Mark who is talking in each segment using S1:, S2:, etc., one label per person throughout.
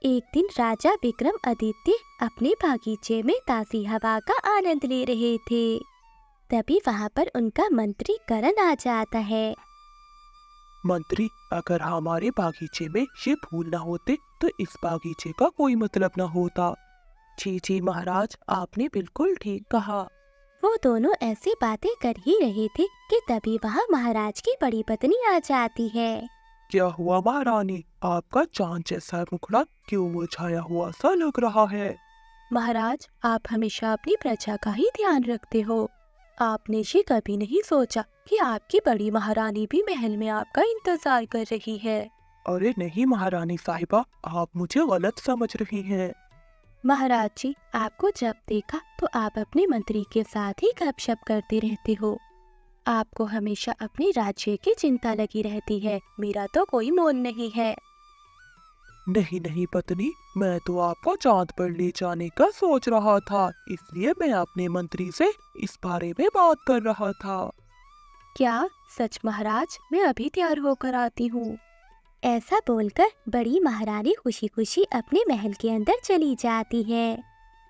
S1: एक दिन राजा विक्रमादित्य अपने बागीचे में ताज़ी हवा का आनंद ले रहे थे। तभी वहाँ पर उनका मंत्री करण आ जाता है।
S2: मंत्री, अगर हमारे बागीचे में ये फूल न होते तो इस बागीचे का कोई मतलब न होता। जी जी महाराज, आपने बिल्कुल ठीक कहा।
S1: वो दोनों ऐसी बातें कर ही रहे थे कि तभी वहाँ महाराज की बड़ी पत्नी आ जाती है।
S2: क्या हुआ महारानी, आपका चांद जैसा मुखड़ा क्यों मुरझाया हुआ सा लग रहा है?
S1: महाराज, आप हमेशा अपनी प्रजा का ही ध्यान रखते हो। आपने ये कभी नहीं सोचा कि आपकी बड़ी महारानी भी महल में आपका इंतजार कर रही है।
S2: अरे नहीं महारानी साहिबा, आप मुझे गलत समझ रही हैं।
S1: महाराज जी, आपको जब देखा तो आप अपने मंत्री के साथ ही गपशप करते रहते हो। आपको हमेशा अपने राज्य की चिंता लगी रहती है। मेरा तो कोई मोल नहीं है।
S2: नहीं नहीं पत्नी, मैं तो आपको चांद पर ले जाने का सोच रहा था, इसलिए मैं अपने मंत्री से इस बारे में बात कर रहा था।
S1: क्या सच महाराज? मैं अभी तैयार होकर आती हूँ। ऐसा बोलकर बड़ी महारानी खुशी खुशी अपने महल के अंदर चली जाती है।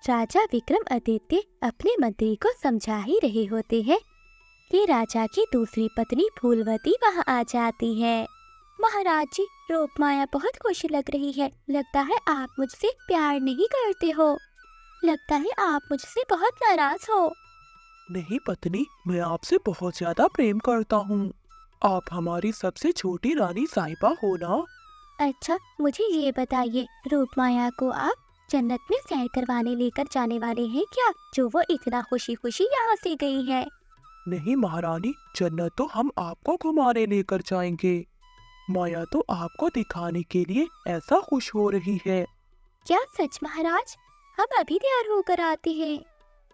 S1: राजा विक्रमादित्य अपने मंत्री को समझा ही रहे होते हैं कि राजा की दूसरी पत्नी फूलवती वहाँ आ जाती है। महाराज जी, रूपमाया बहुत खुश लग रही है। लगता है आप मुझसे प्यार नहीं करते हो। लगता है आप मुझसे बहुत नाराज हो।
S2: नहीं पत्नी, मैं आपसे बहुत ज्यादा प्रेम करता हूँ। आप हमारी सबसे छोटी रानी साहिबा हो ना?
S1: अच्छा, मुझे ये बताइए, रूपमाया को आप जन्नत में सैर करवाने लेकर जाने वाले हैं क्या, जो वो इतना खुशी खुशी यहाँ से गई है?
S2: नहीं महारानी, जन्नत तो हम आपको घुमाने लेकर जाएंगे। माया तो आपको दिखाने के लिए ऐसा खुश हो रही है।
S1: क्या सच महाराज? हम अभी तैयार होकर आते हैं।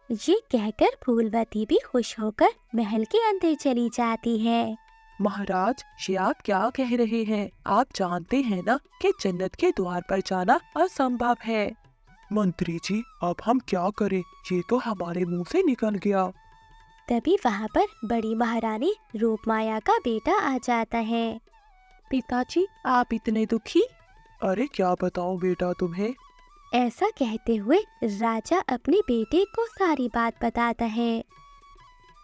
S1: ये कहकर फूलवती भी खुश होकर महल के अंदर चली जाती है।
S2: महाराज, ये आप क्या कह रहे हैं? आप जानते हैं ना कि जन्नत के द्वार पर जाना असंभव है। मंत्री जी, अब हम क्या करें? ये तो हमारे मुंह से निकल गया।
S1: तभी वहाँ पर बड़ी महारानी रूपमाया का बेटा आ जाता है।
S2: पिताजी, आप इतने दुखी? अरे क्या बताऊं बेटा तुम्हें।
S1: ऐसा कहते हुए राजा अपने बेटे को सारी बात बताता है।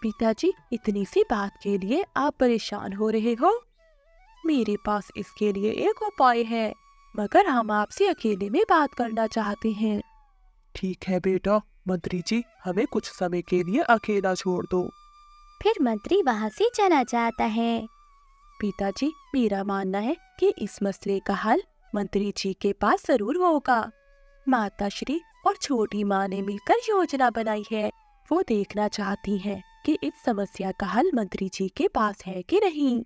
S2: पिताजी, इतनी सी बात के लिए आप परेशान हो रहे हो? मेरे पास इसके लिए एक उपाय है, मगर हम आपसे अकेले में बात करना चाहते हैं। ठीक है बेटा, मंत्री जी हमें कुछ समय के लिए अकेला छोड़ दो।
S1: फिर मंत्री वहाँ से चला जाता है।
S2: पिताजी, मेरा मानना है कि इस मसले का हल मंत्री जी के पास जरूर होगा। माता श्री और छोटी माँ ने मिलकर योजना बनाई है। वो देखना चाहती हैं कि इस समस्या का हल मंत्री जी के पास है कि नहीं।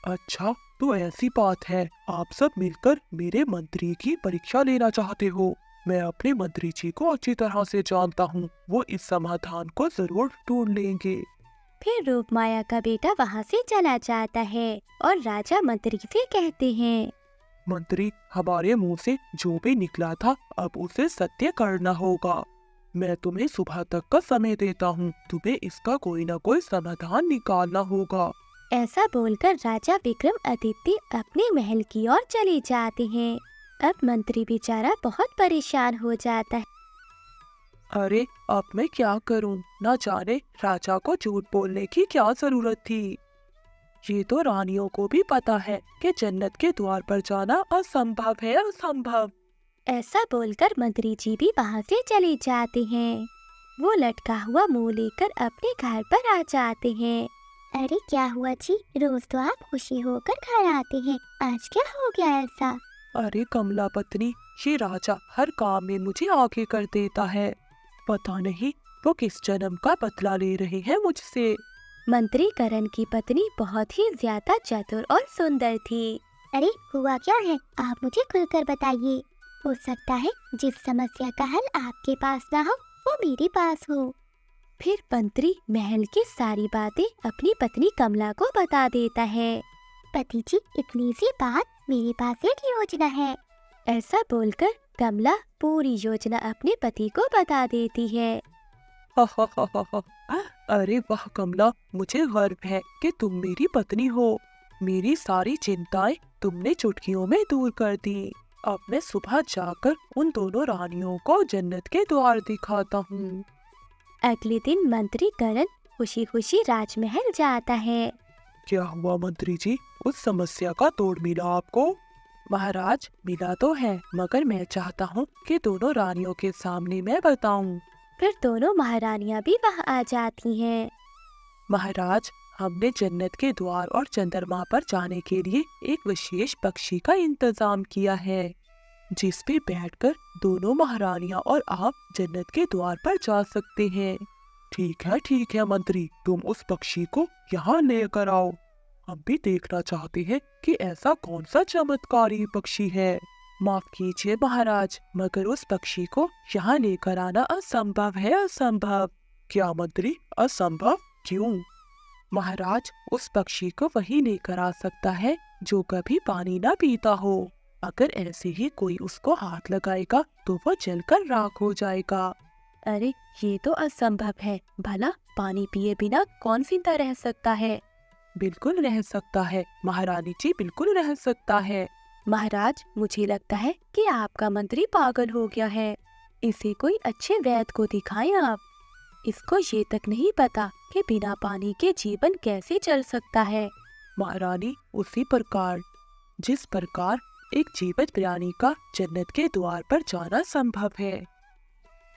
S2: अच्छा, तो ऐसी बात है, आप सब मिलकर मेरे मंत्री की परीक्षा लेना चाहते हो। मैं अपने मंत्री जी को अच्छी तरह से जानता हूँ, वो इस समाधान को जरूर ढूंढ लेंगे।
S1: फिर रूपमाया का बेटा वहाँ से चला जाता है और राजा मंत्री से कहते हैं,
S2: मंत्री, हमारे मुंह से जो भी निकला था अब उसे सत्य करना होगा। मैं तुम्हें सुबह तक का समय देता हूँ, तुम्हें इसका कोई न कोई समाधान निकालना होगा।
S1: ऐसा बोलकर राजा विक्रमादित्य अपने महल की ओर चले जाते हैं। अब मंत्री बेचारा बहुत परेशान हो जाता है।
S2: अरे अब मैं क्या करूं? न जाने राजा को झूठ बोलने की क्या जरूरत थी। ये तो रानियों को भी पता है कि जन्नत के द्वार पर जाना असंभव है, असंभव।
S1: ऐसा बोलकर मंत्री जी भी वहाँ से चले जाते हैं। वो लटका हुआ मुंह लेकर अपने घर पर आ जाते हैं। अरे क्या हुआ जी, रोज तो आप खुशी होकर घर आते हैं, आज क्या हो गया ऐसा?
S2: अरे कमला पत्नी, ये राजा हर काम में मुझे आगे कर देता है। पता नहीं वो किस जन्म का बदला ले रहे हैं मुझसे।
S1: मंत्री करण की पत्नी बहुत ही ज्यादा चतुर और सुंदर थी। अरे हुआ क्या है, आप मुझे खुलकर बताइए। हो सकता है जिस समस्या का हल आपके पास ना हो वो मेरे पास हो। फिर मंत्री महल की सारी बातें अपनी पत्नी कमला को बता देता है। पति जी, इतनी सी बात, मेरे पास एक योजना है। ऐसा बोलकर कमला पूरी योजना अपने पति को बता देती है।
S2: अरे वाह कमला, मुझे गर्व है कि तुम मेरी पत्नी हो। मेरी सारी चिंताएं तुमने चुटकियों में दूर कर दी। अब मैं सुबह जाकर उन दोनों रानियों को जन्नत के द्वार दिखाता हूँ।
S1: अगले दिन मंत्री करण खुशी खुशी राजमहल जाता है।
S2: क्या हुआ मंत्री जी, उस समस्या का तोड़ मिला आपको? महाराज, मिला तो है, मगर मैं चाहता हूँ कि दोनों रानियों के सामने मैं बताऊं।
S1: फिर दोनों महारानियां भी वहाँ आ जाती हैं।
S2: महाराज, हमने जन्नत के द्वार और चंद्रमा पर जाने के लिए एक विशेष पक्षी का इंतजाम किया है, जिस पे बैठकर दोनों महारानियां और आप जन्नत के द्वार पर जा सकते हैं। ठीक है मंत्री, तुम उस पक्षी को यहाँ लेकर आओ। हम भी देखना चाहते हैं कि ऐसा कौन सा चमत्कारी पक्षी है। माफ कीजिए महाराज, मगर उस पक्षी को यहाँ लेकर आना असंभव है, असंभव। क्या मंत्री, असंभव क्यों? महाराज, उस पक्षी को वही लेकर आ सकता है जो कभी पानी ना पीता हो। अगर ऐसे ही कोई उसको हाथ लगाएगा तो वो जलकर राख हो जाएगा। अरे, ये तो असंभव है। भला पानी पिए बिना कौन जिंदा रह सकता है? बिल्कुल रह सकता है महारानी जी, बिल्कुल रह सकता है। महाराज, मुझे लगता है कि आपका मंत्री पागल हो गया है। इसे कोई अच्छे वैद्य को दिखाएं आप। इसको ये तक नहीं पता कि बिना पानी के जीवन कैसे चल सकता है। महारानी, उसी प्रकार जिस प्रकार एक जीवित प्राणी का जन्नत के द्वार पर जाना संभव है।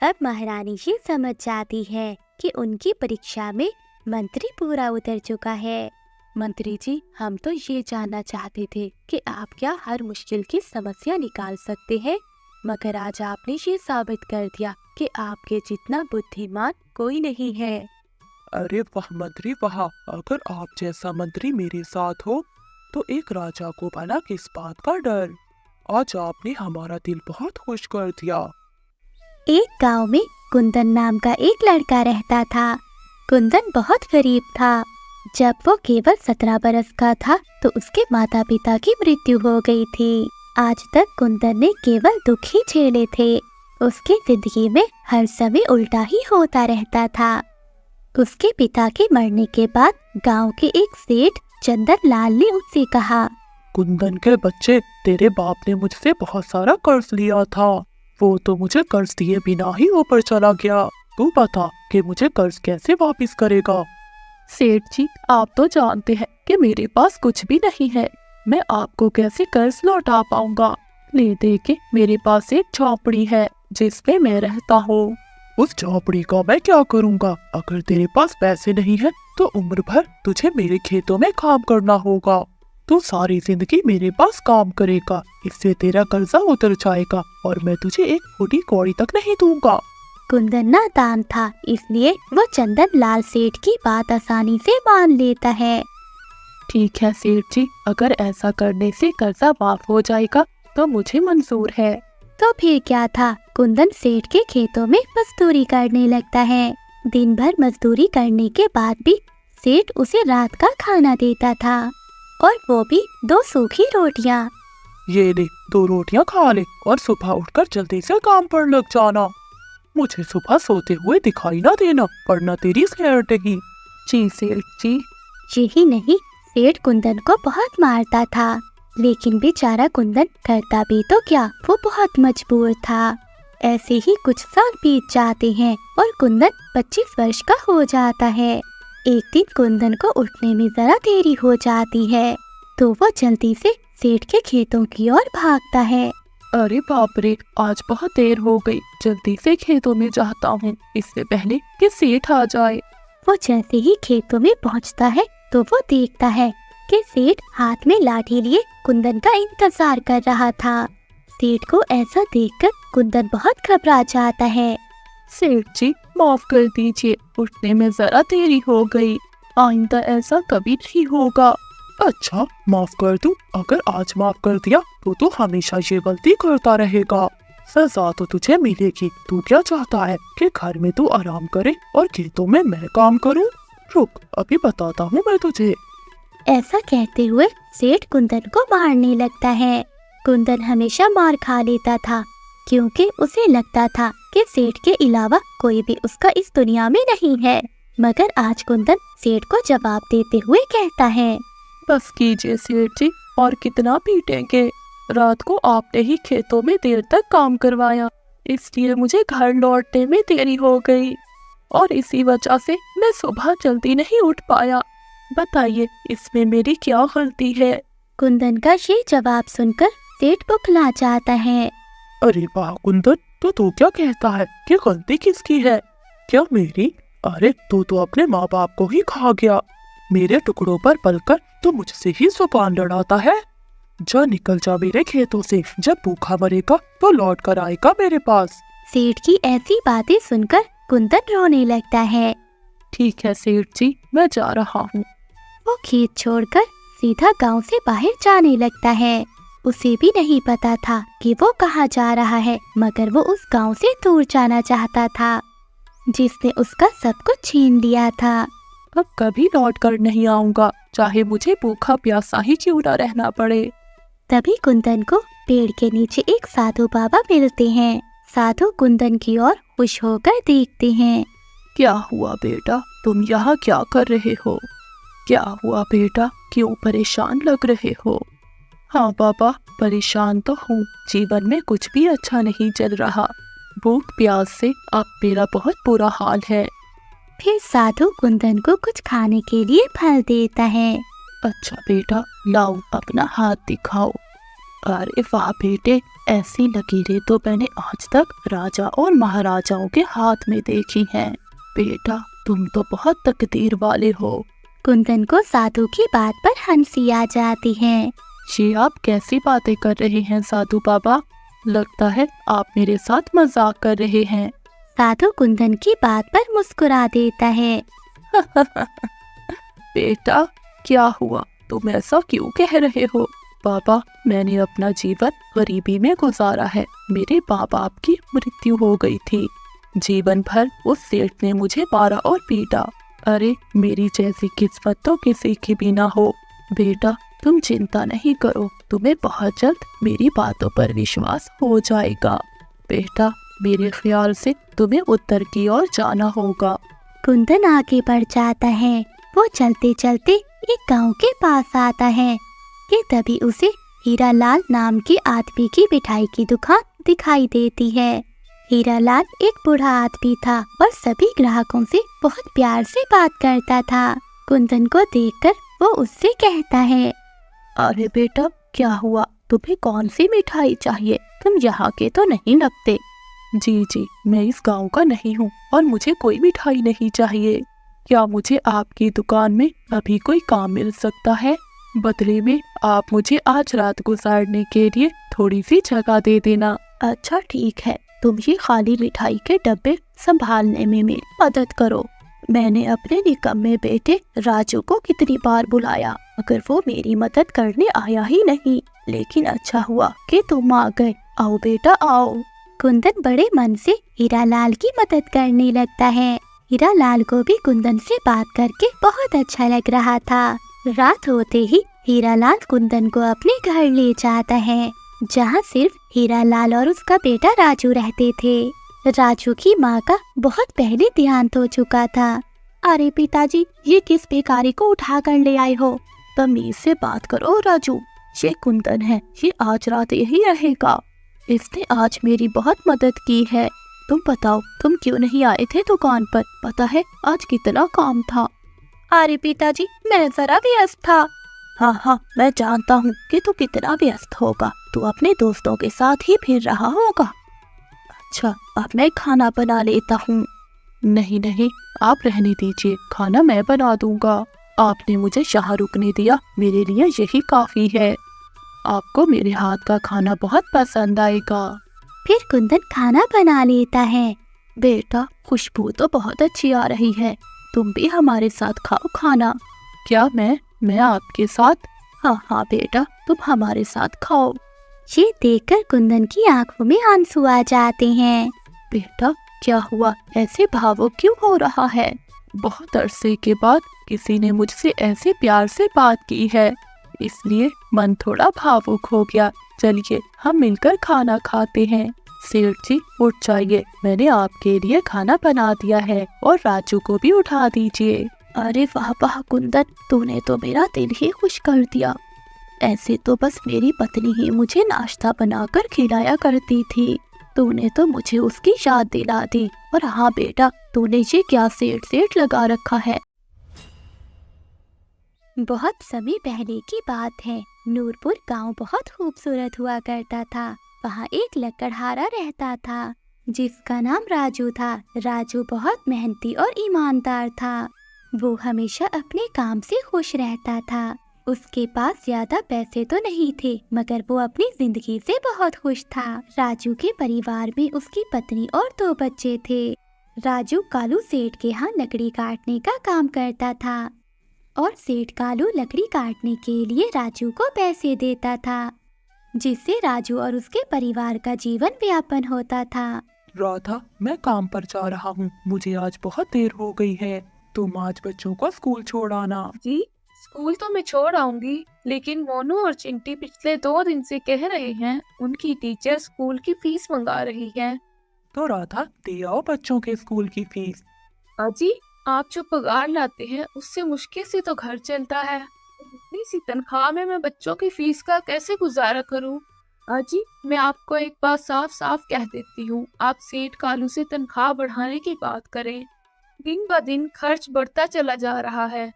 S1: अब महारानी जी समझ जाती है कि उनकी परीक्षा में मंत्री पूरा उतर चुका है। मंत्री जी, हम तो ये जानना चाहते थे कि आप क्या हर मुश्किल की समस्या निकाल सकते हैं, मगर आज आपने ये साबित कर दिया कि आपके जितना बुद्धिमान कोई नहीं है। अरे वाह मंत्री वाह, अगर आप जैसा मंत्री मेरे साथ हो तो एक राजा को भला किस बात का डर। आज आपने हमारा दिल बहुत खुश कर दिया। एक गांव में कुंदन नाम का एक लड़का रहता था। कुंदन बहुत गरीब था। जब वो केवल 17 बरस का था तो उसके माता पिता की मृत्यु हो गई थी। आज तक कुंदन ने केवल दुख ही झेले थे। उसकी जिंदगी में हर समय उल्टा ही होता रहता था। उसके पिता के मरने के बाद गांव के एक सेठ चंदन लाल ने उससे कहा,
S2: कुंदन के बच्चे, तेरे बाप ने मुझसे बहुत सारा कर्ज लिया था। वो तो मुझे कर्ज दिए बिना ही ऊपर चला गया। तू बता कि मुझे कर्ज कैसे वापस करेगा? सेठ जी, आप तो जानते हैं कि मेरे पास कुछ भी नहीं है। मैं आपको कैसे कर्ज लौटा पाऊंगा? ले दे के मेरे पास एक झोपड़ी है जिसपे मैं रहता हूँ। उस झोपड़ी का मैं क्या करूँगा? अगर तेरे पास पैसे नहीं है तो उम्र भर तुझे मेरे खेतों में काम करना होगा। तू सारी जिंदगी मेरे पास काम करेगा, इससे तेरा कर्जा उतर जाएगा और मैं तुझे एक फूटी कौड़ी तक नहीं दूंगा।
S1: कुंदन नादान था, इसलिए वो चंदन लाल सेठ की बात आसानी से मान लेता है।
S2: ठीक है सेठ जी, अगर ऐसा करने से कर्जा माफ हो जाएगा तो मुझे मंजूर है।
S1: तो फिर क्या था, कुंदन सेठ के खेतों में मजदूरी करने लगता है। दिन भर मजदूरी करने के बाद भी सेठ उसे रात का खाना देता था, और वो भी 2 सूखी रोटियां।
S2: ये ले, 2 रोटियां खा ले और सुबह उठकर जल्दी से काम पर लग जाना। मुझे सुबह सोते हुए दिखाई ना देना, वरना तेरी खैर नहीं। जी सेठ जी।
S1: यही नहीं, सेठ कुंदन को बहुत मारता था, लेकिन बेचारा कुंदन करता भी तो क्या, वो बहुत मजबूर था। ऐसे ही कुछ साल बीत जाते हैं और कुंदन 25 वर्ष का हो जाता है। एक दिन कुंदन को उठने में जरा देरी हो जाती है, तो वो जल्दी से सेठ के खेतों की ओर भागता है।
S2: अरे बाप रे, आज बहुत देर हो गई, जल्दी से खेतों में जाता हूँ, इससे पहले कि सेठ आ जाए।
S1: वो जैसे ही खेतों में पहुँचता है तो वो देखता है कि सेठ हाथ में लाठी लिए कुंदन का इंतजार कर रहा था। सेठ को ऐसा देखकर कुंदन बहुत घबरा जाता है।
S2: सेठ जी, माफ कर दीजिए, उठने में जरा देरी हो गई। आइंदा ऐसा कभी नहीं होगा। अच्छा, माफ कर दूं? अगर आज माफ कर दिया तो तू हमेशा ये गलती करता रहेगा। सजा तो तुझे मिलेगी। तू क्या चाहता है कि घर में तू आराम करे और खेतों में मैं काम करूं? रुक, अभी बताता हूँ मैं तुझे।
S1: ऐसा कहते हुए सेठ कुंदन को मारने लगता है। कुंदन हमेशा मार खा लेता था, क्योंकि उसे लगता था कि सेठ के अलावा कोई भी उसका इस दुनिया में नहीं है। मगर आज कुंदन सेठ को जवाब देते हुए कहता है,
S2: बस कीजिए सेठ जी, और कितना पीटेंगे? रात को आपने ही खेतों में देर तक काम करवाया, इसलिए मुझे घर लौटने में देरी हो गई और इसी वजह से मैं सुबह जल्दी नहीं उठ पाया। बताइए इसमें मेरी क्या गलती है?
S1: कुंदन का ये जवाब सुनकर सेठ बौखला जाता है।
S3: अरे वाह कुंदन, तो क्या कहता है कि गलती किसकी है? क्या मेरी? अरे तो अपने माँ बाप को ही खा गया। मेरे टुकड़ों पर पलकर तो मुझसे ही जुबान लड़ाता है। जा निकल जा मेरे खेतों से, जब भूखा मरेगा तो लौट कर आएगा मेरे पास।
S1: सेठ की ऐसी बातें सुनकर कुंदन रोने लगता है।
S2: ठीक है सेठ जी, मैं जा रहा हूँ।
S1: वो खेत छोड़कर सीधा गांव से बाहर जाने लगता है। उसे भी नहीं पता था कि वो कहाँ जा रहा है, मगर वो उस गांव से दूर जाना चाहता था जिसने उसका सब कुछ छीन लिया था।
S2: अब कभी लौट कर नहीं आऊंगा, चाहे मुझे भूखा प्यासा ही क्यों न रहना पड़े।
S1: तभी कुंदन को पेड़ के नीचे एक साधु बाबा मिलते हैं। साधु कुंदन की ओर खुश होकर देखते हैं।
S2: क्या हुआ बेटा, तुम यहाँ क्या कर रहे हो? क्या हुआ बेटा, क्यों परेशान लग रहे हो? हाँ बाबा, परेशान तो हूँ, जीवन में कुछ भी अच्छा नहीं चल रहा। भूख प्यास से अब मेरा बहुत बुरा हाल है।
S1: फिर साधु कुंदन को कुछ खाने के लिए फल देता है।
S2: अच्छा बेटा, लाओ अपना हाथ दिखाओ। अरे वाह बेटे, ऐसी लकीरें तो मैंने आज तक राजा और महाराजाओं के हाथ में देखी हैं। बेटा तुम तो बहुत तकदीर वाले हो।
S1: कुंदन को साधु की बात पर हंसी आ जाती है।
S2: जी आप कैसी बातें कर रहे हैं साधु बाबा? लगता है आप मेरे साथ मजाक कर रहे हैं।
S1: साधु कुंदन की बात पर मुस्कुरा देता है।
S2: बेटा क्या हुआ, तुम ऐसा क्यों कह रहे हो? बाबा मैंने अपना जीवन गरीबी में गुजारा है। मेरे माँ बाप की मृत्यु हो गई थी। जीवन भर उस सेठ ने मुझे मारा और पीटा। अरे मेरी जैसी किस्मत तो किसी की भी ना हो। बेटा तुम चिंता नहीं करो, तुम्हें बहुत जल्द मेरी बातों पर विश्वास हो जाएगा। बेटा मेरे ख्याल से तुम्हें उत्तर की ओर जाना होगा।
S1: कुंदन आगे बढ़ जाता है। वो चलते चलते एक गांव के पास आता है कि तभी उसे हीरालाल नाम के आदमी की मिठाई की दुकान दिखाई देती है। हीरालाल एक बूढ़ा आदमी था और सभी ग्राहकों से बहुत प्यार से बात करता था। कुंदन को देखकर वो उससे कहता है,
S2: अरे बेटा क्या हुआ, तुम्हें कौन सी मिठाई चाहिए? तुम यहाँ के तो नहीं लगते। जी मैं इस गांव का नहीं हूँ और मुझे कोई मिठाई नहीं चाहिए। क्या मुझे आपकी दुकान में अभी कोई काम मिल सकता है? बदले में आप मुझे आज रात गुजारने के लिए थोड़ी सी जगह दे देना। अच्छा ठीक है, तुम ये खाली मिठाई के डब्बे संभालने में मेरी मदद करो। मैंने अपने निकम्मे बेटे राजू को कितनी बार बुलाया मगर वो मेरी मदद करने आया ही नहीं। लेकिन अच्छा हुआ कि तुम आ गए। आओ बेटा आओ।
S1: कुंदन बड़े मन से हीरालाल की मदद करने लगता है। हीरालाल को भी कुंदन से बात करके बहुत अच्छा लग रहा था। रात होते ही हीरालाल कुंदन को अपने घर ले जाता है, जहाँ सिर्फ हीरालाल और उसका बेटा राजू रहते थे। राजू की माँ का बहुत पहले देहांत हो चुका था। अरे पिताजी, ये किस बेकारी को उठा कर ले आए हो? तमीज से बात करो राजू, ये कुंदन है, ये आज रात यही रहेगा। इसने आज मेरी बहुत मदद की है। तुम बताओ, तुम क्यों नहीं आए थे दुकान पर? पता है आज कितना काम था। अरे पिताजी, मैं जरा व्यस्त था।
S2: हाँ मैं जानता हूँ कि तू कितना व्यस्त होगा। तू अपने दोस्तों के साथ ही फिर रहा होगा। अच्छा अब मैं खाना बना लेता हूँ। नहीं आप रहने दीजिए, खाना मैं बना दूंगा। आपने मुझे यहाँ रुकने दिया, मेरे लिए यही काफी है। आपको मेरे हाथ का खाना बहुत पसंद आएगा।
S1: फिर कुंदन खाना बना लेता है।
S2: बेटा खुशबू तो बहुत अच्छी आ रही है, तुम भी हमारे साथ खाओ खाना। क्या मैं आपके साथ? हाँ बेटा तुम हमारे साथ खाओ।
S1: ये देखकर कुंदन की आंखों में आंसू आ जाते हैं।
S2: बेटा क्या हुआ, ऐसे भावुक क्यों हो रहा है? बहुत अरसे के बाद किसी ने मुझसे ऐसे प्यार से बात की है, इसलिए मन थोड़ा भावुक हो गया। चलिए हम मिलकर खाना खाते हैं। सेठ जी उठ जाइए, मैंने आपके लिए खाना बना दिया है और राजू को भी उठा दीजिए। अरे वाह कुंदन, तूने तो मेरा दिल ही खुश कर दिया। ऐसे तो बस मेरी पत्नी ही मुझे नाश्ता बनाकर खिलाया करती थी। तूने तो मुझे उसकी याद दिला दी। और हाँ बेटा, तूने ये क्या सेठ सेठ लगा रखा है?
S1: बहुत समय पहले की बात है। नूरपुर गांव बहुत खूबसूरत हुआ करता था। वहाँ एक लकड़हारा रहता था जिसका नाम राजू था। राजू बहुत मेहनती और ईमानदार था। वो हमेशा अपने काम से खुश रहता था। उसके पास ज्यादा पैसे तो नहीं थे, मगर वो अपनी जिंदगी से बहुत खुश था। राजू के परिवार में उसकी पत्नी और 2 बच्चे थे। राजू कालू सेठ के यहाँ लकड़ी काटने का काम करता था और सेठ कालू लकड़ी काटने के लिए राजू को पैसे देता था, जिससे राजू और उसके परिवार का जीवन व्यापन होता था।
S3: राधा, मैं काम पर जा रहा हूँ। मुझे आज बहुत देर हो गई है। तुम आज बच्चों को स्कूल छोड़ आना।
S4: जी, स्कूल तो मैं छोड़ आऊंगी, लेकिन मोनू और चिंटी पिछले 2 दिन से कह रहे हैं उनकी टीचर स्कूल की फीस मंगा रही है।
S3: तो राधा, दे आओ बच्चों के स्कूल की फीस।
S4: अजी, आप जो पगार लाते हैं उससे मुश्किल से तो घर चलता है। इतनी सी तनख्वाह में मैं बच्चों की फीस का कैसे गुजारा करूं? अजी, मैं आपको एक बात साफ साफ कह देती हूँ, आप सेठ कालू से तनख्वाह बढ़ाने की बात करें। दिन ब दिन खर्च बढ़ता चला जा रहा है।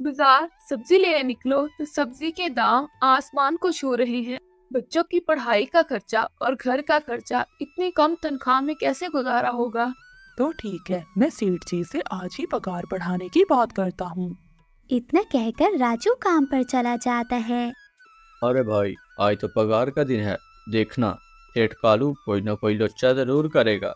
S4: बाजार सब्जी लेने निकलो तो सब्जी के दाम आसमान को छू रहे हैं। बच्चों की पढ़ाई का खर्चा और घर का खर्चा इतनी कम तनख्वाह में कैसे गुजारा होगा?
S3: तो ठीक है, मैं सेठ जी से आज ही पगार बढ़ाने की बात करता हूँ।
S1: इतना कहकर राजू काम पर चला जाता है।
S5: अरे भाई, आज तो पगार का दिन है। देखना, सेठ कालू कोई ना कोई लोचा जरूर करेगा।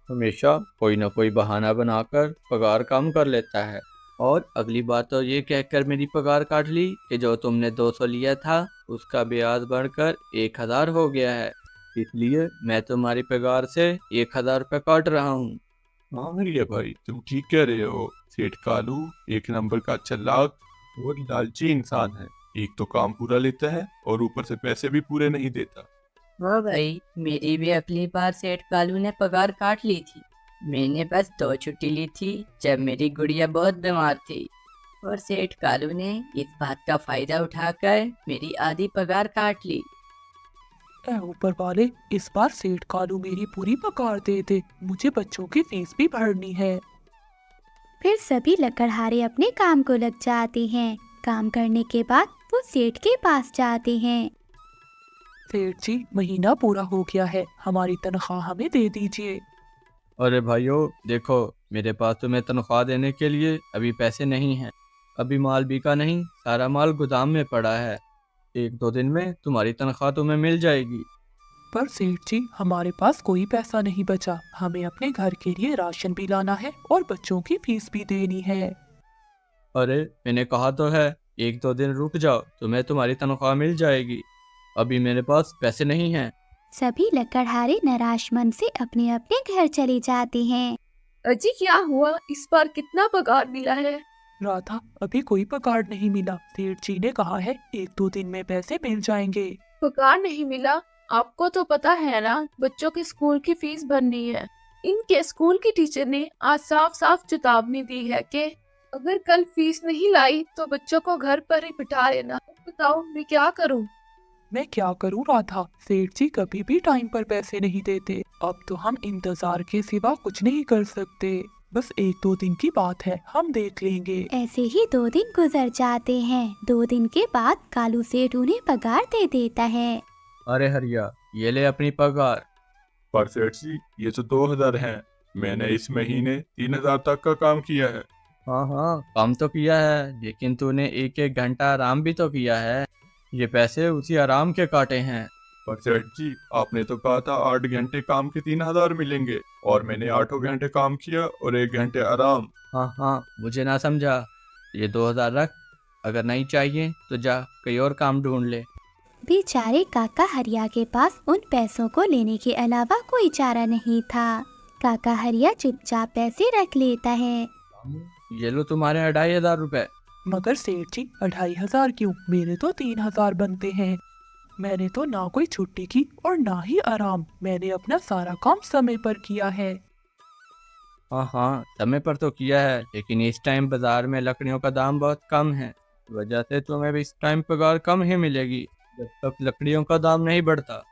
S5: हमेशा कोई ना कोई बहाना बनाकर पगार कम कर लेता है। और अगली बार तो ये कहकर मेरी पगार काट ली कि जो तुमने 200 लिया था उसका ब्याज बढ़कर 1000 हो गया है, इसलिए मैं तुम्हारी पगार से 1000 रुपये काट रहा हूँ।
S6: हाँ मेरे भाई, तुम ठीक कह रहे हो। सेठ कालू एक नंबर का चालाक और लालची इंसान है। एक तो काम पूरा लेता है और ऊपर से पैसे भी पूरे नहीं देता।
S7: हाँ भाई, मेरी भी अगली बार सेठ कालू ने पगार काट ली थी। मैंने बस 2 छुट्टी ली थी जब मेरी गुड़िया बहुत बीमार थी, और सेठ कालू ने इस बात का फायदा उठाकर मेरी आधी पगार काट ली।
S3: ऐ ऊपर वाले, इस बार सेठ कालू मेरी पूरी पगार दे दे। मुझे बच्चों की फीस भी भरनी है।
S1: फिर सभी लकड़हारे अपने काम को लग जाते हैं। काम करने के बाद वो सेठ के पास जाते हैं।
S3: सेठ जी, महीना पूरा हो गया है, हमारी तनख्वाह हमें दे दीजिए।
S5: अरे भाइयों, देखो, मेरे पास तुम्हें तनख्वाह देने के लिए अभी पैसे नहीं हैं। अभी माल बिका नहीं, सारा माल गोदाम में पड़ा है। 1-2 दिन में तुम्हारी तनख्वाह तुम्हें मिल जाएगी।
S3: पर सेठ जी, हमारे पास कोई पैसा नहीं बचा। हमें अपने घर के लिए राशन भी लाना है और बच्चों की फीस भी देनी है।
S5: अरे मैंने कहा तो है, 1-2 दिन रुक जाओ, तुम्हें तुम्हारी तनख्वाह मिल जाएगी। अभी मेरे पास पैसे नहीं हैं।
S1: सभी लकड़हारे निराश मन से अपने अपने घर चले जाते हैं।
S4: अजी, क्या हुआ? इस बार कितना पगार मिला है?
S3: राधा, अभी कोई पगार नहीं मिला। सेठ जी ने कहा है 1-2 दिन में पैसे मिल जाएंगे।
S4: पगार नहीं मिला? आपको तो पता है ना, बच्चों की स्कूल की फीस भरनी है। इनके स्कूल की टीचर ने आज साफ साफ चेतावनी दी है कि अगर कल फीस नहीं लाई तो बच्चों को घर पर ही बिठा लेना। बताओ, मैं क्या करूं?
S3: मैं क्या करूं राधा, सेठ जी कभी भी टाइम पर पैसे नहीं देते। अब तो हम इंतजार के सिवा कुछ नहीं कर सकते। बस 1-2 दिन की बात है, हम देख लेंगे।
S1: ऐसे ही 2 दिन गुजर जाते हैं। 2 दिन के बाद कालू सेठ उन्हें पगार दे देता है।
S5: अरे हरिया, ये ले अपनी पगार।
S6: पर सेठ जी, ये तो 2000 हैं। मैंने इस महीने 3000 तक का काम किया है।
S5: हाँ हाँ, काम तो किया है, लेकिन तूने 1-1 घंटा आराम भी तो किया है। ये पैसे उसी आराम के काटे हैं।
S6: पर सेठ जी, आपने तो कहा था 8 घंटे काम के 3000 मिलेंगे, और मैंने 8 घंटे काम किया और 1 घंटे आराम।
S5: हाँ हाँ, मुझे ना समझा। ये 2000 रख, अगर नहीं चाहिए तो जा कहीं और काम ढूंढ ले।
S1: बेचारे काका हरिया के पास उन पैसों को लेने के अलावा कोई चारा नहीं था। काका हरिया चुपचाप पैसे रख लेता है।
S5: ये लो तुम्हारे 2500 रुपए।
S3: मगर सेठ जी, 2500 क्यों? मेरे तो 3000 बनते हैं। मैंने तो ना कोई छुट्टी की और ना ही आराम। मैंने अपना सारा काम समय पर किया है।
S5: हाँ हाँ, समय पर तो किया है, लेकिन इस टाइम बाजार में लकड़ियों का दाम बहुत कम है। वजह से तुम्हें भी इस टाइम पगार कम ही मिलेगी जब तक लकड़ियों का दाम नहीं बढ़ता।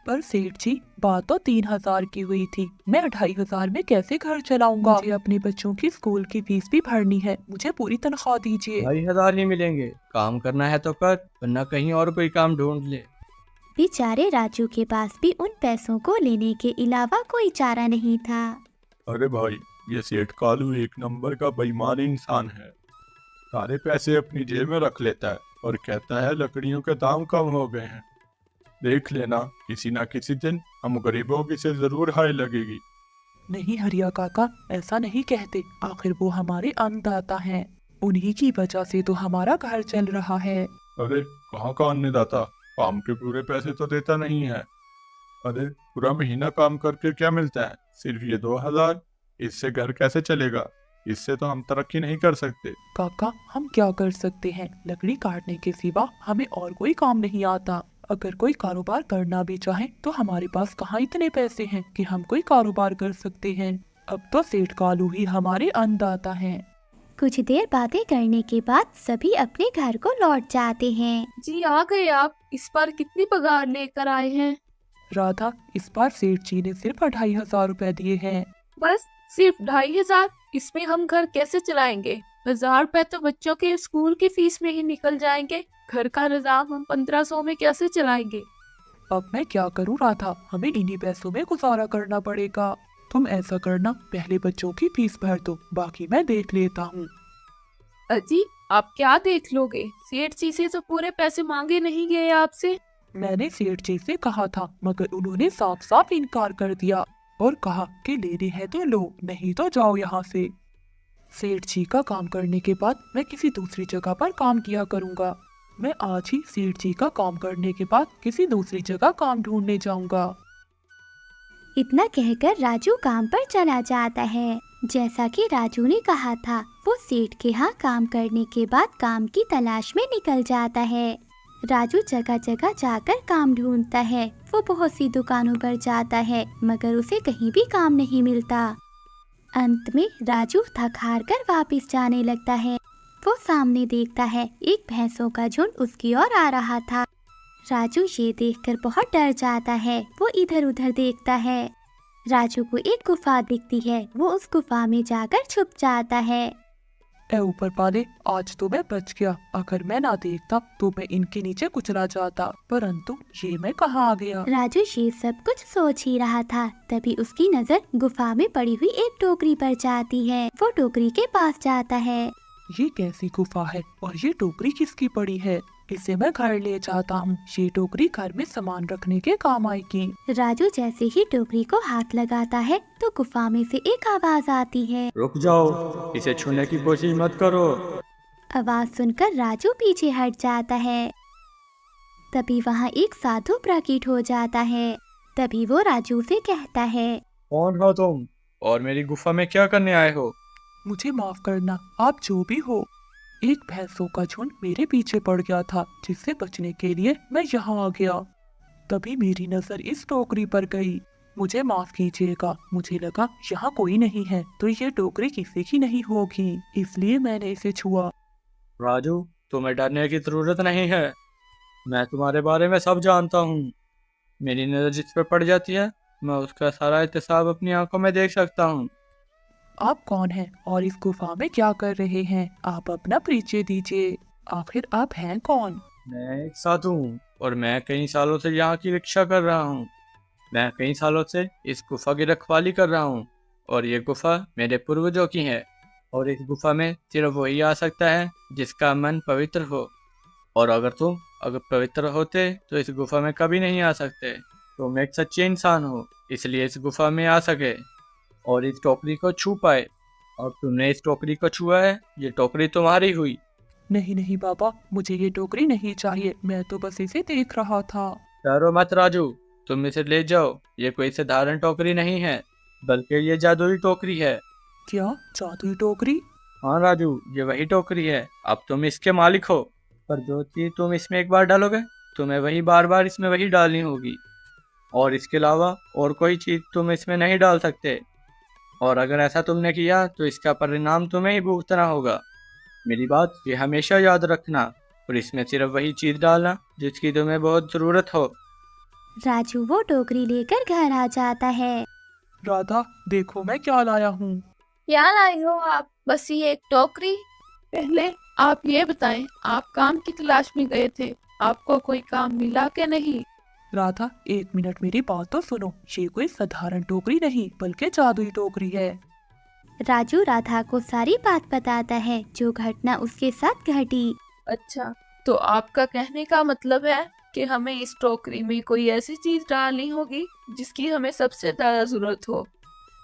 S2: पर सेठ जी, बात तो 3,000 की हुई थी। मैं 2,500 में कैसे घर चलाऊंगा? मुझे अपने बच्चों की स्कूल की फीस भी भरनी है। मुझे पूरी तनख्वाह दीजिए।
S5: 2,500 ही मिलेंगे। काम करना है तो कर, वरना कहीं और कोई काम ढूंढ ले।
S1: बेचारे राजू के पास भी उन पैसों को लेने के अलावा कोई चारा नहीं था।
S6: अरे भाई, ये सेठ कालू एक नंबर का बेईमान इंसान है। सारे पैसे अपनी जेब में रख लेता है और कहता है लकड़ियों के दाम कम हो गए हैं। देख लेना, किसी ना किसी दिन हम गरीबों की से जरूर हाय लगेगी।
S2: नहीं हरिया काका, ऐसा नहीं कहते। आखिर वो हमारे अन्नदाता हैं। उन्हीं की वजह से तो हमारा घर चल रहा है।
S6: अरे कहाँ का अन्नदाता, काम के पूरे पैसे तो देता नहीं है। अरे पूरा महीना काम करके क्या मिलता है? सिर्फ ये 2,000। इससे घर कैसे चलेगा? इससे तो हम तरक्की नहीं कर सकते।
S2: काका, हम क्या कर सकते हैं? लकड़ी काटने के सिवा हमें और कोई काम नहीं आता। अगर कोई कारोबार करना भी चाहे तो हमारे पास कहाँ इतने पैसे हैं कि हम कोई कारोबार कर सकते हैं। अब तो सेठ कालू ही हमारे अन्नदाता हैं।
S1: कुछ देर बातें करने के बाद सभी अपने घर को लौट जाते हैं।
S4: जी आ गए आप। इस बार कितनी पगार लेकर आए हैं?
S2: राधा, इस बार सेठ जी ने सिर्फ 2,500 रुपए दिए हैं।
S4: बस सिर्फ 2,500? इसमें हम घर कैसे चलाएंगे? 1,000 रुपए तो बच्चों के स्कूल की फीस में ही निकल जाएंगे। घर का निजाम हम 1,500 में कैसे चलाएंगे?
S2: अब मैं क्या करूं राधा, हमें इन्हीं पैसों में गुजारा करना पड़ेगा। तुम ऐसा करना, पहले बच्चों की फीस भर दो, बाकी मैं देख लेता हूँ।
S4: अजी, आप क्या देख लोगे? सेठ जी से तो पूरे पैसे मांगे नहीं गए आपसे।
S2: मैंने सेठ जी से कहा था, मगर उन्होंने साफ साफ इनकार कर दिया और कहा कि लेने हैं तो लो, नहीं तो जाओ यहाँ से। सेठ जी का काम करने के बाद मैं किसी दूसरी जगह पर काम किया करूँगा। मैं आज ही सेठ जी का काम करने के बाद किसी दूसरी जगह काम ढूंढने जाऊंगा।
S1: इतना कहकर राजू काम पर चला जाता है। जैसा कि राजू ने कहा था, वो सेठ के यहाँ काम करने के बाद काम की तलाश में निकल जाता है। राजू जगह जगह जाकर काम ढूंढता है। वो बहुत सी दुकानों पर जाता है, मगर उसे कहीं भी काम नहीं मिलता। अंत में राजू थक हार कर वापिस जाने लगता है। वो सामने देखता है, एक भैंसों का झुंड उसकी ओर आ रहा था। राजू ये देखकर बहुत डर जाता है। वो इधर उधर देखता है। राजू को एक गुफा दिखती है। वो उस गुफा में जाकर छुप जाता है।
S2: ए ऊपर वाले, आज तो मैं बच गया। अगर मैं ना देखता तो मैं इनके नीचे कुचला जाता, परंतु ये मैं कहाँ आ गया?
S1: राजू ये सब कुछ सोच ही रहा था, तभी उसकी नजर गुफा में पड़ी हुई एक टोकरी पर जाती है। वो टोकरी के पास जाता है।
S2: ये कैसी गुफा है और ये टोकरी किसकी पड़ी है? इसे मैं घर ले जाता हूँ। ये टोकरी घर में सामान रखने के काम आएगी।
S1: राजू जैसे ही टोकरी को हाथ लगाता है तो गुफा में से एक आवाज आती है।
S5: रुक जाओ, इसे छूने की कोशिश मत करो।
S1: आवाज सुनकर राजू पीछे हट जाता है। तभी वहाँ एक साधु प्रकट हो जाता है। तभी वो राजू से कहता है,
S5: कौन हो तुम और मेरी गुफा में क्या करने आए हो?
S2: मुझे माफ करना, आप जो भी हो। एक भैंसों का झुंड मेरे पीछे पड़ गया था, जिससे बचने के लिए मैं यहाँ आ गया। तभी मेरी नजर इस टोकरी पर गई। मुझे माफ कीजिएगा, मुझे लगा यहाँ कोई नहीं है तो ये टोकरी किसी की नहीं होगी, इसलिए मैंने इसे छुआ।
S5: राजू, तुम्हें डरने की जरूरत नहीं है। मैं तुम्हारे बारे में सब जानता हूँ। मेरी नजर जिस पर पड़ जाती है, मैं उसका सारा एहतसाब अपनी आंखों में देख सकता हूँ।
S2: आप कौन हैं और इस गुफा में क्या कर रहे हैं? आप अपना परिचय दीजिए। आखिर आप हैं कौन?
S5: मैं एक साधु हूँ और मैं कई सालों से यहाँ की रक्षा कर रहा हूँ। मैं कई सालों से इस गुफा की रखवाली कर रहा हूँ और ये गुफा मेरे पूर्वजों की है। और इस गुफा में सिर्फ वही आ सकता है जिसका मन पवित्र हो। और अगर पवित्र होते तो इस गुफा में कभी नहीं आ सकते। तुम एक सच्चे इंसान हो, इसलिए इस गुफा में आ सके और इस टोकरी को छू पाए। और तुमने इस टोकरी को छुआ है, ये टोकरी तुम्हारी हुई।
S2: नहीं नहीं बाबा, मुझे ये टोकरी नहीं चाहिए। मैं तो बस इसे देख रहा था।
S5: डरो मत राजू, तुम इसे ले जाओ। ये कोई साधारण टोकरी नहीं है, बल्कि ये जादुई टोकरी है।
S2: क्या जादुई टोकरी?
S5: हाँ राजू, ये वही टोकरी है। अब तुम इसके मालिक हो, पर जो चीज तुम इसमें एक बार डालोगे, तुम्हें वही बार बार इसमें वही डालनी होगी। और इसके अलावा और कोई चीज तुम इसमें नहीं डाल सकते। और अगर ऐसा तुमने किया तो इसका परिणाम तुम्हें ही भुगतना होगा। मेरी बात ये हमेशा याद रखना, और इसमें सिर्फ वही चीज डालना जिसकी तुम्हें बहुत जरूरत हो।
S1: राजू वो टोकरी लेकर घर आ जाता है।
S3: राधा, देखो मैं क्या लाया हूँ।
S4: क्या लाई हो आप? बस ये एक टोकरी? पहले आप ये बताएं, आप काम की तलाश में गए थे, आपको कोई काम मिला के नहीं?
S3: राधा, 1 मिनट मेरी बात तो सुनो। ये कोई साधारण टोकरी नहीं बल्कि जादुई टोकरी है।
S1: राजू राधा को सारी बात बताता है जो घटना उसके साथ घटी।
S4: अच्छा, तो आपका कहने का मतलब है कि हमें इस टोकरी में कोई ऐसी चीज डालनी होगी जिसकी हमें सबसे ज्यादा जरूरत हो।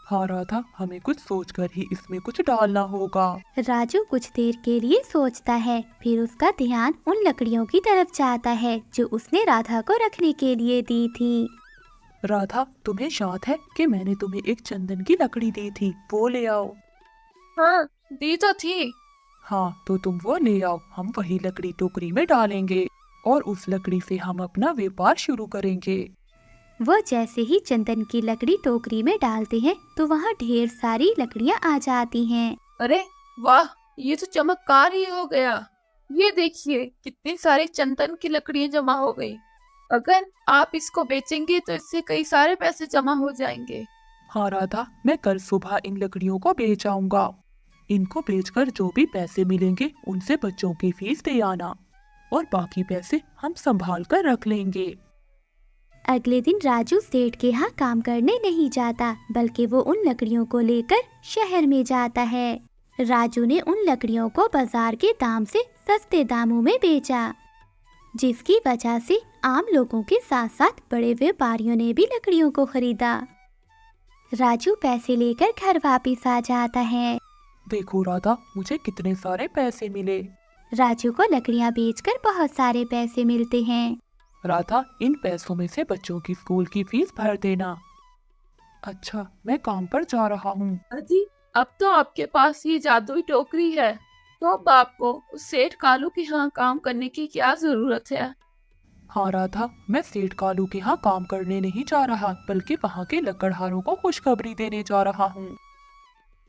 S3: हाँ राधा, हमें कुछ सोचकर ही इसमें कुछ डालना होगा।
S1: राजू कुछ देर के लिए सोचता है, फिर उसका ध्यान उन लकड़ियों की तरफ जाता है जो उसने राधा को रखने के लिए दी थी।
S3: राधा, तुम्हें याद है कि मैंने तुम्हें एक चंदन की लकड़ी दी थी, वो ले आओ।
S4: हाँ, दी तो थी।
S3: हाँ, तो तुम वो ले आओ। हम वही लकड़ी टोकरी में डालेंगे और उस लकड़ी से हम अपना व्यापार शुरू करेंगे।
S1: वो जैसे ही चंदन की लकड़ी टोकरी में डालते हैं तो वहाँ ढेर सारी लकड़ियाँ आ जाती हैं।
S4: अरे वाह, ये तो चमत्कार ही हो गया। ये देखिए कितनी सारी चंदन की लकड़ियाँ जमा हो गई। अगर आप इसको बेचेंगे तो इससे कई सारे पैसे जमा हो जाएंगे।
S3: हाँ राधा, मैं कल सुबह इन लकड़ियों को बेच आऊंगा। इनको बेचकर जो भी पैसे मिलेंगे उनसे बच्चों की फीस दे आना और बाकी पैसे हम संभाल कर रख लेंगे।
S1: अगले दिन राजू सेठ के यहाँ काम करने नहीं जाता, बल्कि वो उन लकड़ियों को लेकर शहर में जाता है। राजू ने उन लकड़ियों को बाजार के दाम से सस्ते दामों में बेचा, जिसकी वजह से आम लोगों के साथ साथ बड़े व्यापारियों ने भी लकड़ियों को खरीदा। राजू पैसे लेकर घर वापस आ जाता है।
S3: देखो राधा, मुझे कितने सारे पैसे मिले।
S1: राजू को लकड़ियाँ बेचकर बहुत सारे पैसे मिलते हैं।
S3: राधा, इन पैसों में से बच्चों की स्कूल की फीस भर देना। अच्छा, मैं काम पर जा रहा हूँ।
S4: अजी, अब तो आपके पास ये जादुई टोकरी है, तो अब आपको उस सेठ कालू के यहाँ काम करने की क्या जरूरत है?
S3: हाँ राधा, मैं सेठ कालू के यहाँ काम करने नहीं जा रहा, बल्कि वहाँ के लकड़हारों को खुशखबरी देने जा रहा हूँ,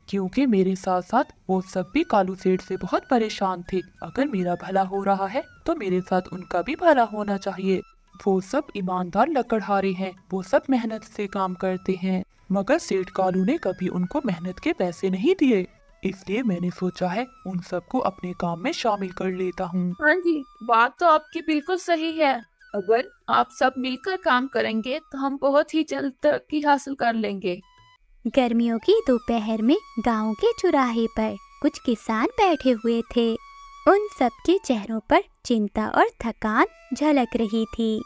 S3: क्योंकि मेरे साथ साथ वो सब भी कालू सेठ से बहुत परेशान थे। अगर मेरा भला हो रहा है तो मेरे साथ उनका भी भला होना चाहिए। वो सब ईमानदार लकड़हारे हैं, वो सब मेहनत से काम करते हैं, मगर सेठ कालू ने कभी उनको मेहनत के पैसे नहीं दिए। इसलिए मैंने सोचा है उन सबको अपने काम में शामिल कर लेता हूँ।
S4: हाँ जी, बात तो आपकी बिल्कुल सही है। अगर आप सब मिलकर काम करेंगे तो हम बहुत ही जल्द तरक्की हासिल कर लेंगे।
S1: गर्मियों की दोपहर में गांव के चौराहे पर कुछ किसान बैठे हुए थे। उन सबके चेहरों पर चिंता और थकान झलक रही थी।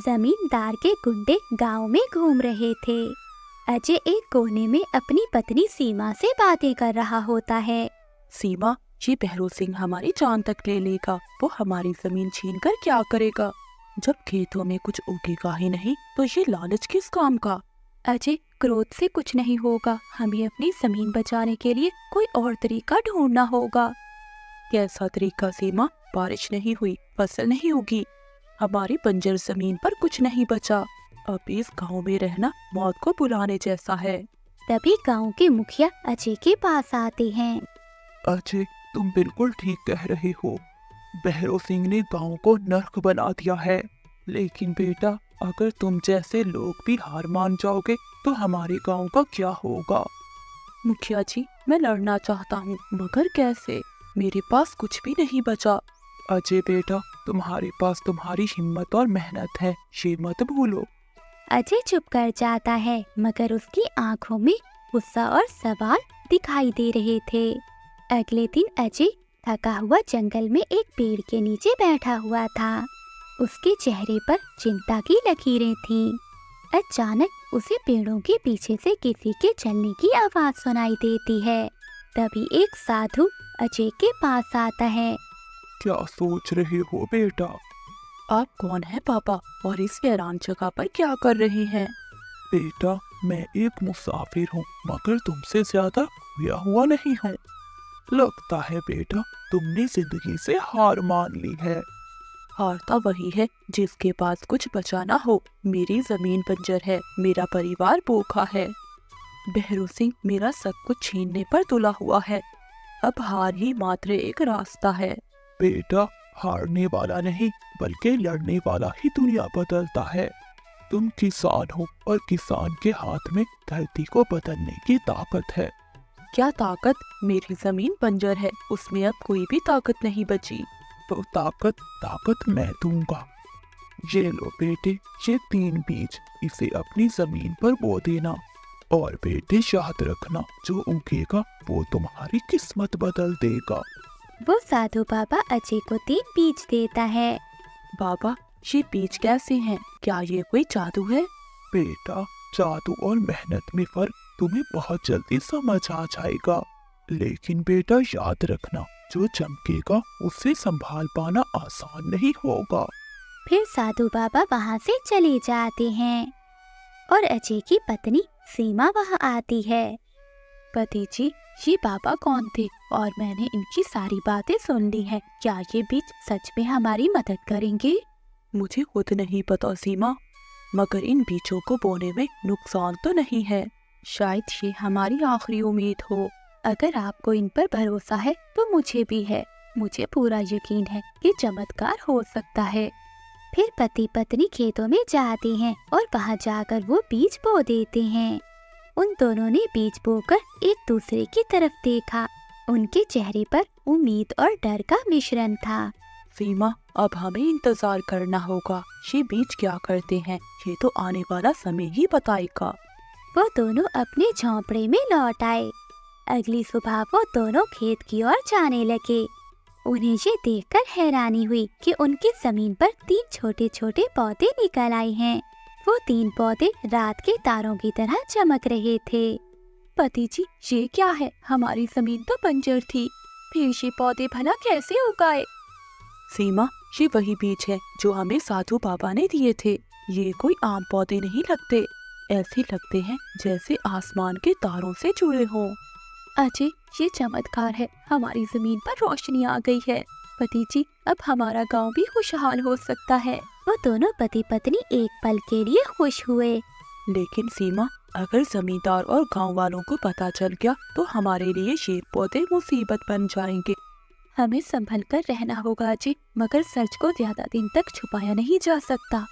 S1: जमींदार के गुंडे गांव में घूम रहे थे। अजय एक कोने में अपनी पत्नी सीमा से बातें कर रहा होता है।
S2: सीमा, ये बहरो सिंह हमारी जान तक ले लेगा। वो हमारी जमीन छीन कर क्या करेगा? जब खेतों में कुछ उगेगा ही नहीं तो ये लालच किस काम का?
S1: अजय, क्रोध से कुछ नहीं होगा। हमें अपनी जमीन बचाने के लिए कोई और तरीका ढूंढना होगा।
S2: कैसा तरीका सीमा? बारिश नहीं हुई, फसल नहीं उगी, हमारी बंजर जमीन पर कुछ नहीं बचा। अब इस गांव में रहना मौत को बुलाने जैसा है।
S1: तभी गांव के मुखिया अजय के पास आते हैं।
S3: अजय, तुम बिल्कुल ठीक कह रहे हो। बहरो सिंह ने गांव को नर्क बना दिया है। लेकिन बेटा, अगर तुम जैसे लोग भी हार मान जाओगे तो हमारे गांव का क्या होगा?
S2: मुखिया जी, मैं लड़ना चाहता हूँ, मगर कैसे? मेरे पास कुछ भी नहीं बचा।
S3: अजय बेटा, तुम्हारे पास तुम्हारी हिम्मत और मेहनत है, ये मत भूलो।
S1: अजय चुप कर जाता है, मगर उसकी आंखों में गुस्सा और सवाल दिखाई दे रहे थे। अगले दिन अजय थका हुआ जंगल में एक पेड़ के नीचे बैठा हुआ था। उसके चेहरे पर चिंता की लकीरें थीं। अचानक उसे पेड़ों के पीछे से किसी के चलने की आवाज सुनाई देती है। तभी एक साधु अजय के पास आता है।
S3: क्या सोच रहे हो बेटा?
S2: आप कौन है पापा, और इस वीरान जगह पर क्या कर रहे हैं?
S3: बेटा, मैं एक मुसाफिर हूँ, मगर तुमसे ज्यादा खोया हुआ नहीं हूँ। लगता है बेटा, तुमने जिंदगी से हार मान ली है।
S2: हारता वही है जिसके पास कुछ बचा ना हो। मेरी जमीन बंजर है, मेरा परिवार भूखा है। बहरो सिंह मेरा सब कुछ छीनने पर तुला हुआ है। अब हार ही मात्र एक रास्ता है।
S3: बेटा, हारने वाला नहीं बल्कि लड़ने वाला ही दुनिया बदलता है। तुम किसान हो और किसान के हाथ में धरती को बदलने की ताकत है।
S2: क्या ताकत? मेरी जमीन बंजर है, उसमें अब कोई भी ताकत नहीं बची।
S3: तो ताकत मैं दूंगा। ये लो बेटे, ये 3 बीज, इसे अपनी जमीन पर बो देना। और बेटे याद रखना, जो उगेगा वो तुम्हारी किस्मत बदल देगा।
S1: वो साधु बाबा अजय को 3 बीज देता है।
S2: बाबा, ये बीज कैसे हैं? क्या ये कोई जादू है?
S3: बेटा, जादू और मेहनत में फर्क तुम्हें बहुत जल्दी समझ आ जाएगा। लेकिन बेटा याद रखना, जो चमकेगा उसे संभाल पाना आसान नहीं होगा।
S1: फिर साधु बाबा वहाँ से चले जाते हैं और अजय की पत्नी सीमा वहाँ आती है।
S2: पति जी, ये बाबा कौन थे और मैंने इनकी सारी बातें सुन ली हैं। क्या ये बीज सच में हमारी मदद करेंगे? मुझे खुद नहीं पता सीमा, मगर इन बीजों को बोने में नुकसान तो नहीं है। शायद ये हमारी आखिरी उम्मीद हो। अगर आपको इन पर भरोसा है तो मुझे भी है। मुझे पूरा यकीन है कि चमत्कार हो सकता है।
S1: फिर पति पत्नी खेतों में जाते हैं और वहाँ जाकर वो बीज बो देते हैं। उन दोनों ने बीज बोकर एक दूसरे की तरफ देखा। उनके चेहरे पर उम्मीद और डर का मिश्रण था।
S2: सीमा, अब हमें इंतजार करना होगा। ये बीज क्या करते हैं ये तो आने वाला समय ही बताएगा।
S1: वो दोनों अपने झोंपड़े में लौट आए। अगली सुबह वो दोनों खेत की ओर जाने लगे। उन्हें ये देखकर हैरानी हुई कि उनकी जमीन पर 3 छोटे छोटे पौधे निकल आए हैं। वो 3 पौधे रात के तारों की तरह चमक रहे थे।
S2: पति जी, ये क्या है? हमारी जमीन तो बंजर थी, फिर ये पौधे भला कैसे उगाए? सीमा, ये वही बीज है जो हमें साधु बाबा ने दिए थे। ये कोई आम पौधे नहीं लगते, ऐसे लगते हैं जैसे आसमान के तारों से जुड़े हों। अजय, ये चमत्कार है, हमारी जमीन पर रोशनी आ गई है। पति जी, अब हमारा गांव भी खुशहाल हो सकता है।
S1: वो दोनों पति पत्नी एक पल के लिए खुश हुए।
S2: लेकिन सीमा, अगर जमींदार और गांव वालों को पता चल गया तो हमारे लिए ये पौधे मुसीबत बन जाएंगे। हमें संभल कर रहना होगा अजय, मगर सच को ज्यादा दिन तक छुपाया नहीं जा सकता।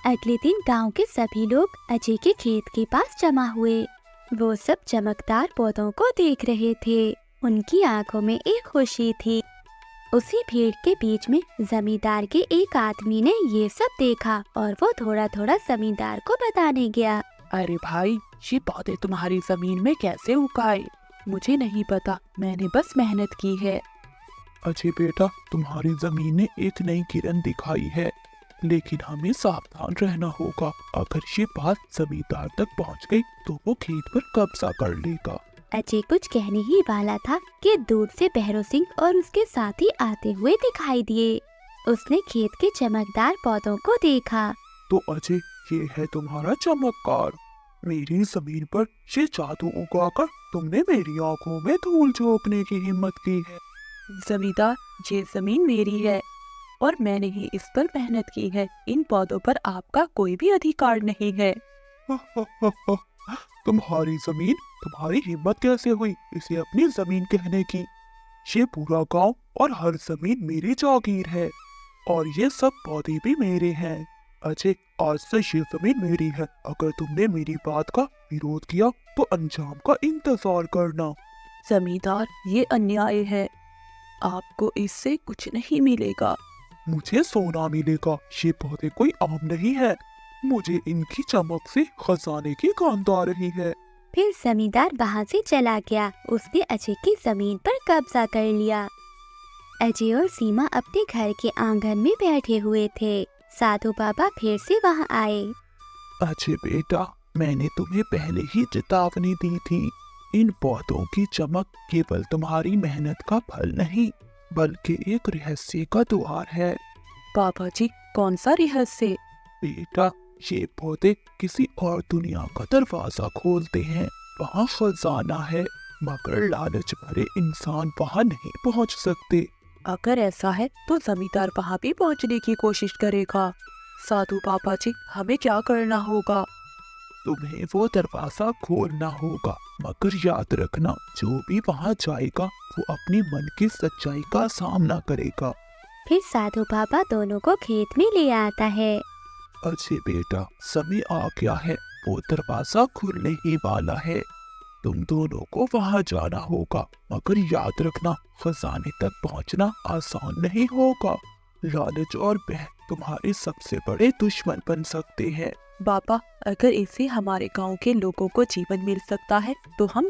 S1: अगले दिन गांव के सभी लोग अजय के खेत के पास जमा हुए। वो सब चमकदार पौधों को देख रहे थे। उनकी आंखों में एक खुशी थी। उसी भीड़ के बीच में जमींदार के एक आदमी ने ये सब देखा और वो थोड़ा थोड़ा जमींदार को बताने गया।
S2: अरे भाई, ये पौधे तुम्हारी जमीन में कैसे उगाए? मुझे नहीं पता, मैंने बस मेहनत की है।
S3: अजय बेटा, तुम्हारी जमीन ने एक नई किरण दिखाई है, लेकिन हमें सावधान रहना होगा। अगर ये बात जमींदार तक पहुंच गई तो वो खेत पर कब्जा कर लेगा।
S1: अजय कुछ कहने ही वाला था कि दूर से भैरव सिंह और उसके साथी आते हुए दिखाई दिए। उसने खेत के चमकदार पौधों को देखा।
S3: तो अजय, ये है तुम्हारा चमत्कार। मेरी जमीन पर ये जादू उगाकर तुमने मेरी आंखों में धूल झोंकने की हिम्मत की है।
S2: जमींदार, ये जमीन मेरी है और मैंने ही इस पर मेहनत की है। इन पौधों पर आपका कोई भी अधिकार नहीं है।
S3: तुम्हारी जमीन, तुम्हारी हिम्मत कैसे हुई इसे अपनी जमीन कहने की? ये पूरा गांव और हर जमीन मेरी जागीर है और ये सब पौधे भी मेरे हैं। अजय, आज से ये जमीन मेरी है। अगर तुमने मेरी बात का विरोध किया तो अंजाम का इंतजार करना।
S2: जमींदार, ये अन्याय है, आपको इससे कुछ नहीं मिलेगा।
S3: मुझे सोना मिलेगा। ये पौधे कोई आम नहीं है। मुझे इनकी चमक से खजाने की गंध आ रही है।
S1: फिर जमींदार वहाँ से चला गया। उसने अजय की जमीन पर कब्जा कर लिया। अजय और सीमा अपने घर के आंगन में बैठे हुए थे। साधु बाबा फिर से वहाँ आए।
S3: अजय बेटा, मैंने तुम्हें पहले ही चेतावनी दी थी। इन पौधों की चमक केवल तुम्हारी मेहनत का फल नहीं बल्कि एक रहस्य का द्वार है।
S2: बाबा जी, कौन सा रहस्य?
S3: बेटा, ये पौधे किसी और दुनिया का दरवाजा खोलते हैं। वहाँ खजाना है, मगर लालच भरे इंसान वहाँ नहीं पहुँच सकते।
S2: अगर ऐसा है तो जमींदार वहाँ भी पहुँचने की कोशिश करेगा। साधु बाबा जी, हमें क्या करना होगा?
S3: तुम्हें वो दरवाजा खोलना होगा, मगर याद रखना जो भी वहाँ जाएगा वो अपनी मन की सच्चाई का सामना करेगा।
S1: फिर साधु बाबा दोनों को खेत में ले आता है।
S3: अच्छे बेटा, समय आ गया है, वो दरवाजा खुलने ही वाला है। तुम दोनों को वहाँ जाना होगा, मगर याद रखना खजाने तक पहुँचना आसान नहीं होगा। लालच और बहम तुम्हारे सबसे बड़े दुश्मन बन सकते हैं।
S2: बाबा, अगर इससे हमारे गांव के लोगों को जीवन मिल सकता है तो हम